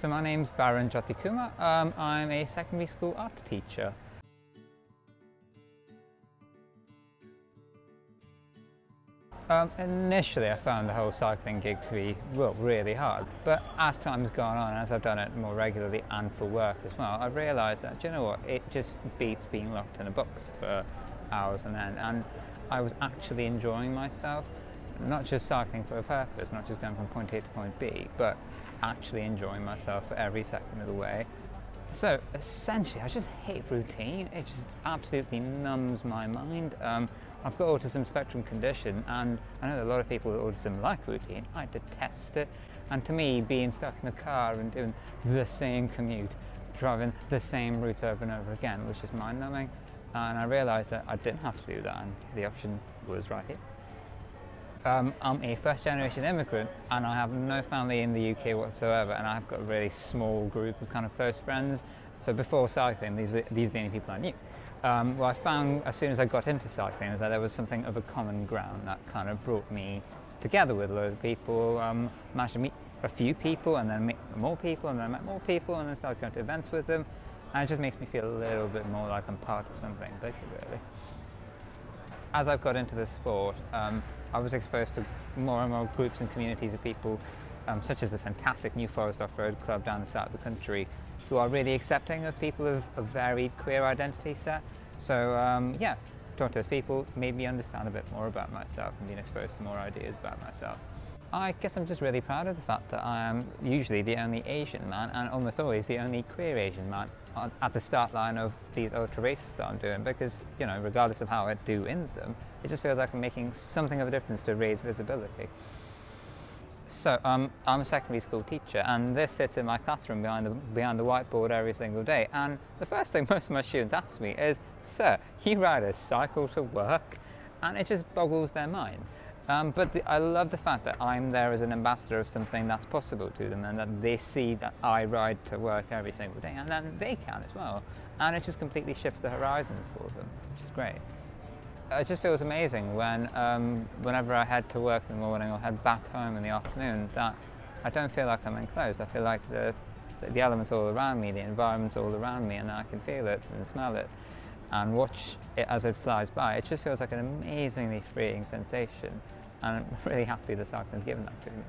So my name's Varun Jyothykumar. I'm a secondary school art teacher. Initially I found the whole cycling gig to be really hard, but as time's gone on, as I've done it more regularly and for work as well, I've realised that, do you know what, it just beats being locked in a box for hours on end, and I was actually enjoying myself, not just cycling for a purpose, not just going from point A to point B, but actually enjoying myself for every second of the way. So essentially I just hate routine. It just absolutely numbs my mind. I've got autism spectrum condition, and I know that a lot of people with autism like routine. I detest it, and to me being stuck in a car and doing the same commute, driving the same route over and over again was just mind numbing, and I realised that I didn't have to do that, and the option was right here. I'm a first generation immigrant, and I have no family in the UK whatsoever, and I've got a really small group of kind of close friends. So before cycling, these are the only people I knew. What I found as soon as I got into cycling is that there was something of a common ground that kind of brought me together with a load of people. Managed to meet a few people, and then meet more people, and then I met more people, and then started going to events with them, and it just makes me feel a little bit more like I'm part of something bigger, really. As I've got into the sport, I was exposed to more and more groups and communities of people, such as the fantastic New Forest Off-Road Club down the south of the country, who are really accepting of people of a varied queer identity set. So yeah, talking to those people made me understand a bit more about myself and being exposed to more ideas about myself. I guess I'm just really proud of the fact that I am usually the only Asian man, and almost always the only queer Asian man, at the start line of these ultra races that I'm doing, because, you know, regardless of how I do in them, it just feels like I'm making something of a difference to raise visibility. So I'm a secondary school teacher, and this sits in my classroom behind the whiteboard every single day, and the first thing most of my students ask me is, "Sir, you ride a cycle to work?" And it just boggles their mind. But I love the fact that I'm there as an ambassador of something that's possible to them, and that they see that I ride to work every single day, and then they can as well. And it just completely shifts the horizons for them, which is great. It just feels amazing whenever I head to work in the morning or head back home in the afternoon, that I don't feel like I'm enclosed. I feel like the elements all around me, the environment's all around me, and I can feel it and smell it and watch it as it flies by. It just feels like an amazingly freeing sensation, and I'm really happy that cycling's given that to me.